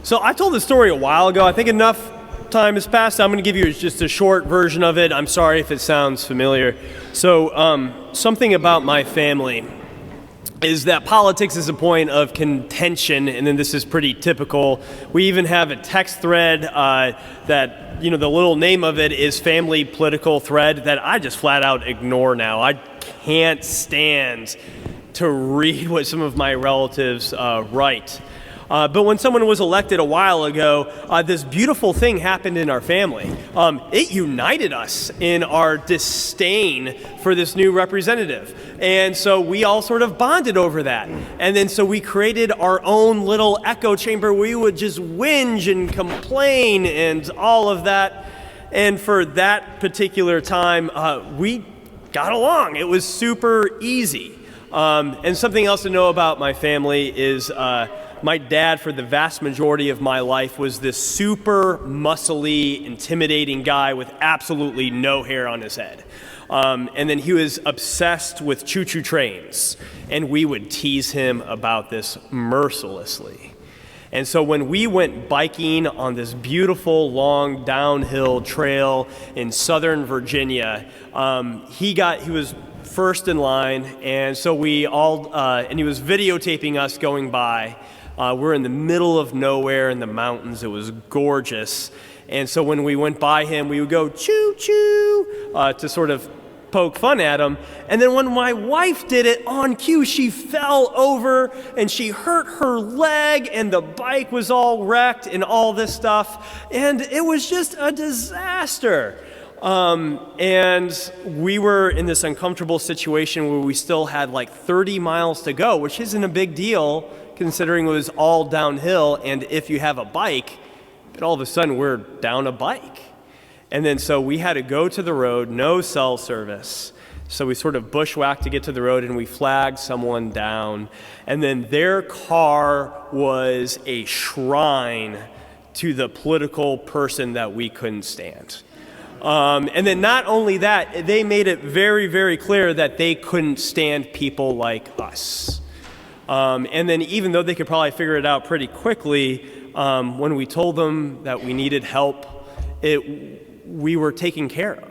So I told this story a while ago. I think enough time has passed. I'm going to give you just a short version of it. I'm sorry if it sounds familiar. So something about my family is that politics is a point of contention, and then this is pretty typical. We even have a text thread that, the little name of it is Family Political Thread that I just flat out ignore now. I can't stand to read what some of my relatives write. But when someone was elected a while ago, this beautiful thing happened in our family. It united us in our disdain for this new representative. And so we all sort of bonded over that. And then so we created our own little echo chamber where we would just whinge and complain and all of that. And for that particular time, we got along. It was super easy. And something else to know about my family is my dad, for the vast majority of my life, was this super muscly, intimidating guy with absolutely no hair on his head. And then he was obsessed with choo-choo trains, and we would tease him about this mercilessly. And so when we went biking on this beautiful, long downhill trail in Southern Virginia, he was first in line, and so we all, and he was videotaping us going by. We're in the middle of nowhere in the mountains. It was gorgeous. And so when we went by him, we would go choo-choo to sort of poke fun at him. And then when my wife did it on cue, she fell over and she hurt her leg and the bike was all wrecked and all this stuff. And it was just a disaster. And we were in this uncomfortable situation where we still had like 30 miles to go, which isn't a big deal considering it was all downhill. And if you have a bike, but all of a sudden we're down a bike. And then so we had to go to the road, no cell service. So we sort of bushwhacked to get to the road and we flagged someone down. And then their car was a shrine to the political person that we couldn't stand. And then not only that, they made it very, very clear that they couldn't stand people like us. And then even though they could probably figure it out pretty quickly, when we told them that we needed help, we were taken care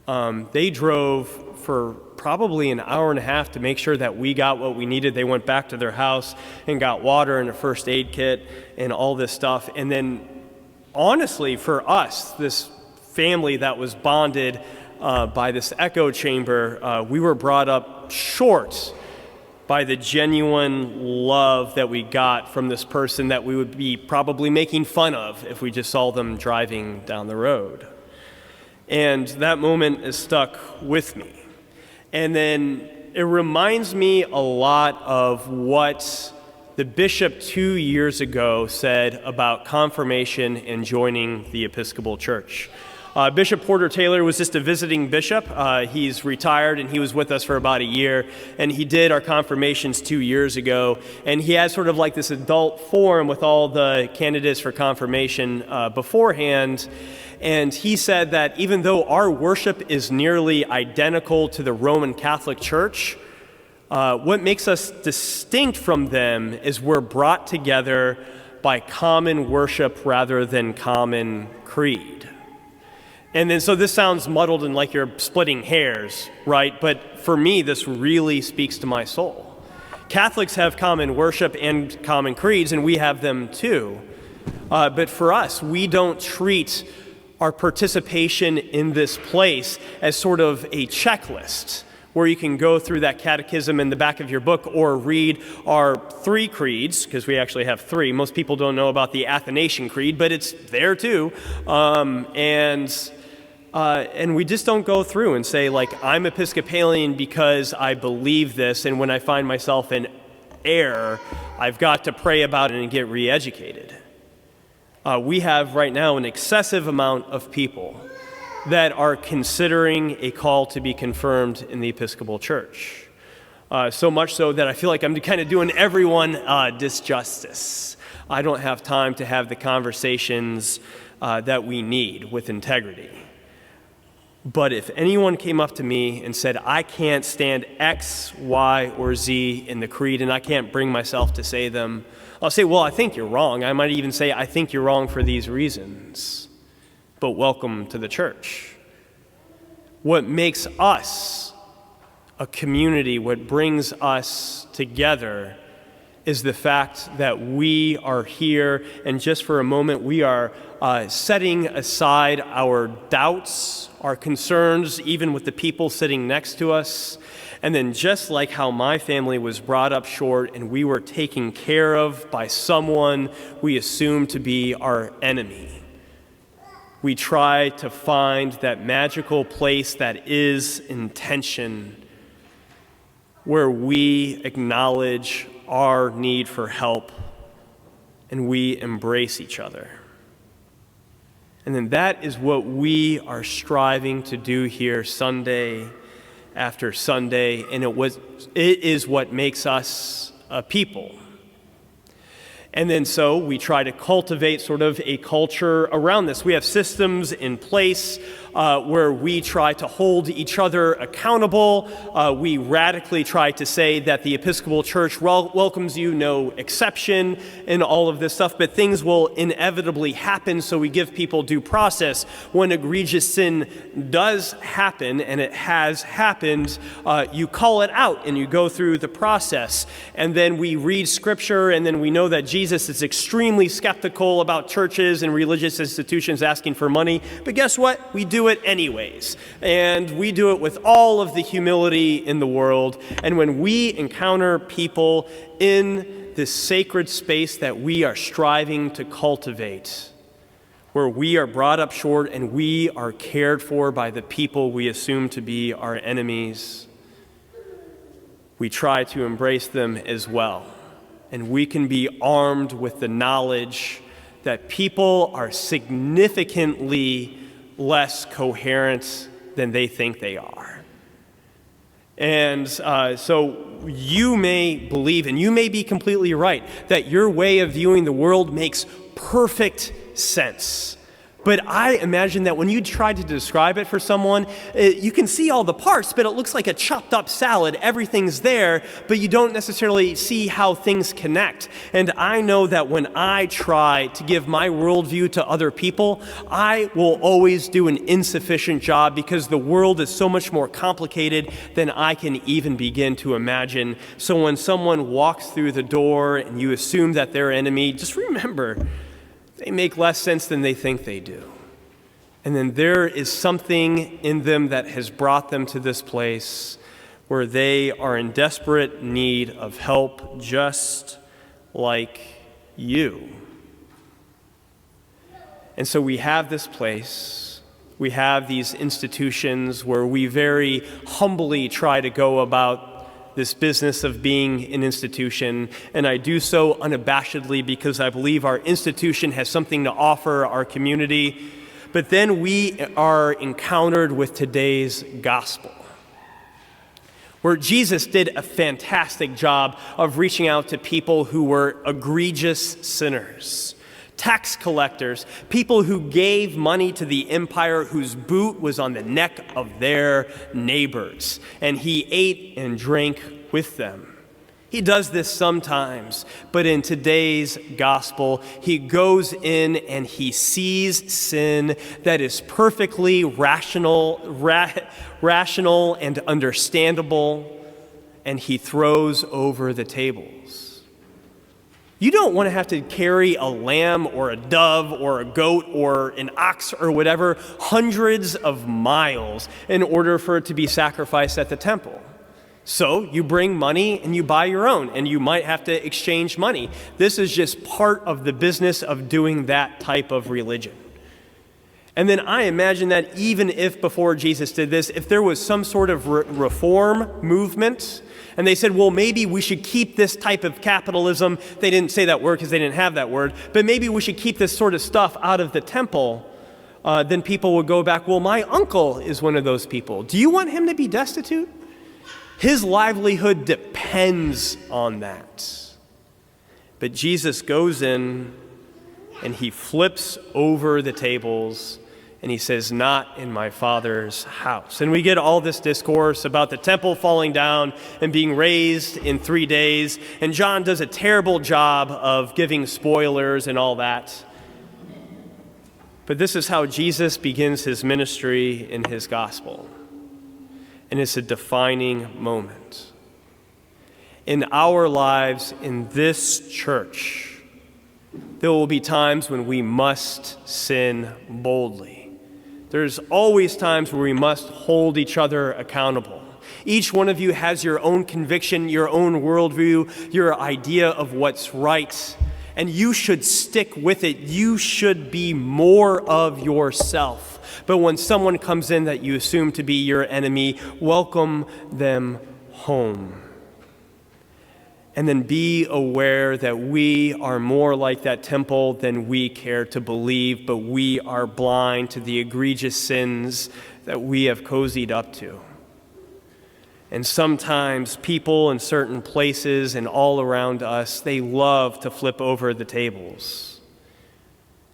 of. They drove for probably an hour and a half to make sure that we got what we needed. They went back to their house and got water and a first aid kit and all this stuff. And then honestly, for us, this family that was bonded by this echo chamber, we were brought up short by the genuine love that we got from this person that we would be probably making fun of if we just saw them driving down the road. And that moment is stuck with me. And then it reminds me a lot of what the bishop 2 years ago said about confirmation and joining the Episcopal Church. Bishop Porter Taylor was just a visiting bishop. He's retired and he was with us for about a year, and he did our confirmations 2 years ago, and he had sort of like this adult forum with all the candidates for confirmation beforehand, and he said that even though our worship is nearly identical to the Roman Catholic Church, what makes us distinct from them is we're brought together by common worship rather than common creed. And then so this sounds muddled and like you're splitting hairs, right? But for me, this really speaks to my soul. Catholics have common worship and common creeds, and we have them too. But for us, we don't treat our participation in this place as sort of a checklist where you can go through that catechism in the back of your book or read our 3 creeds, because we actually have 3. Most people don't know about the Athanasian Creed, but it's there too. And we just don't go through and say, like, I'm Episcopalian because I believe this, and when I find myself in error, I've got to pray about it and get re-educated. We have right now an excessive amount of people that are considering a call to be confirmed in the Episcopal Church. So much so that I feel like I'm kind of doing everyone disjustice. I don't have time to have the conversations that we need with integrity. But if anyone came up to me and said, I can't stand X, Y, or Z in the creed, and I can't bring myself to say them, I'll say, well, I think you're wrong. I might even say, I think you're wrong for these reasons. But welcome to the church. What makes us a community, what brings us together, is the fact that we are here, and just for a moment, we are setting aside our doubts, our concerns, even with the people sitting next to us. And then just like how my family was brought up short and we were taken care of by someone we assumed to be our enemy, we try to find that magical place that is intention, where we acknowledge our need for help and we embrace each other. And then that is what we are striving to do here Sunday after Sunday, and it is what makes us a people. And then so we try to cultivate sort of a culture around this. We have systems in place where we try to hold each other accountable. We radically try to say that the Episcopal Church welcomes you, no exception, in all of this stuff, but things will inevitably happen, so we give people due process. When egregious sin does happen, and it has happened, you call it out and you go through the process. And then we read Scripture, and then we know that Jesus is extremely skeptical about churches and religious institutions asking for money. But guess what? We do it anyways. And we do it with all of the humility in the world. And when we encounter people in this sacred space that we are striving to cultivate, where we are brought up short and we are cared for by the people we assume to be our enemies, we try to embrace them as well. And we can be armed with the knowledge that people are significantly less coherent than they think they are. And so you may believe, and you may be completely right, that your way of viewing the world makes perfect sense. But I imagine that when you try to describe it for someone, you can see all the parts, but it looks like a chopped up salad. Everything's there, but you don't necessarily see how things connect. And I know that when I try to give my worldview to other people, I will always do an insufficient job, because the world is so much more complicated than I can even begin to imagine. So when someone walks through the door and you assume that they're enemy, just remember, they make less sense than they think they do. And then there is something in them that has brought them to this place where they are in desperate need of help, just like you. And so we have this place, we have these institutions where we very humbly try to go about this business of being an institution, and I do so unabashedly because I believe our institution has something to offer our community. But then we are encountered with today's gospel, where Jesus did a fantastic job of reaching out to people who were egregious sinners, tax collectors, people who gave money to the empire, whose boot was on the neck of their neighbors, and he ate and drank with them. He does this sometimes, but in today's gospel, he goes in and he sees sin that is perfectly rational and understandable, and he throws over the tables. You don't want to have to carry a lamb or a dove or a goat or an ox or whatever hundreds of miles in order for it to be sacrificed at the temple. So you bring money and you buy your own, and you might have to exchange money. This is just part of the business of doing that type of religion. And then I imagine that even if before Jesus did this, if there was some sort of reform movement, and they said, well, maybe we should keep this type of capitalism. They didn't say that word because they didn't have that word, but maybe we should keep this sort of stuff out of the temple. Then people would go back, well, my uncle is one of those people. Do you want him to be destitute? His livelihood depends on that. But Jesus goes in and he flips over the tables And he says, not in my Father's house. And we get all this discourse about the temple falling down and being raised in 3 days. And John does a terrible job of giving spoilers and all that. But this is how Jesus begins his ministry in his gospel. And it's a defining moment. In our lives, in this church, there will be times when we must sin boldly. There's always times where we must hold each other accountable. Each one of you has your own conviction, your own worldview, your idea of what's right, and you should stick with it. You should be more of yourself. But when someone comes in that you assume to be your enemy, welcome them home. And then be aware that we are more like that temple than we care to believe, but we are blind to the egregious sins that we have cozied up to. And sometimes people in certain places and all around us, they love to flip over the tables.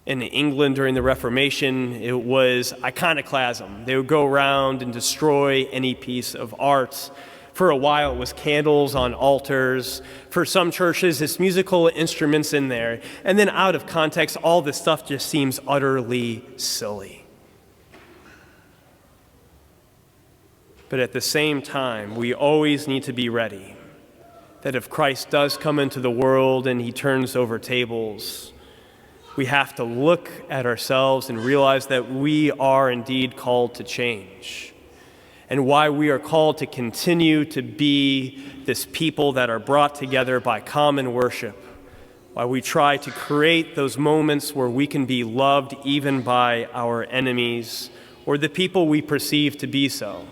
In England during the Reformation, it was iconoclasm. They would go around and destroy any piece of art. For a while, it was candles on altars. For some churches, it's musical instruments in there. And then out of context, all this stuff just seems utterly silly. But at the same time, we always need to be ready that if Christ does come into the world and he turns over tables, we have to look at ourselves and realize that we are indeed called to change. And why we are called to continue to be this people that are brought together by common worship, why we try to create those moments where we can be loved even by our enemies or the people we perceive to be so,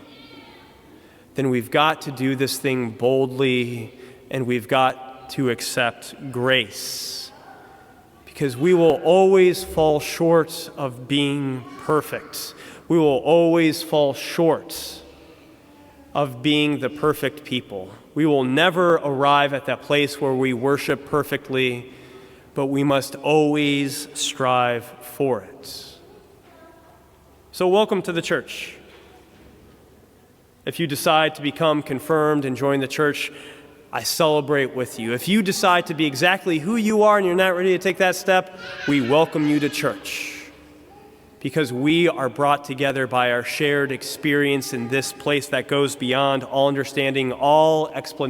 then we've got to do this thing boldly and we've got to accept grace, because we will always fall short of being perfect. We will always fall short of being the perfect people. We will never arrive at that place where we worship perfectly, but we must always strive for it. So welcome to the church. If you decide to become confirmed and join the church, I celebrate with you. If you decide to be exactly who you are and you're not ready to take that step, we welcome you to church. Because we are brought together by our shared experience in this place that goes beyond all understanding, all explanation.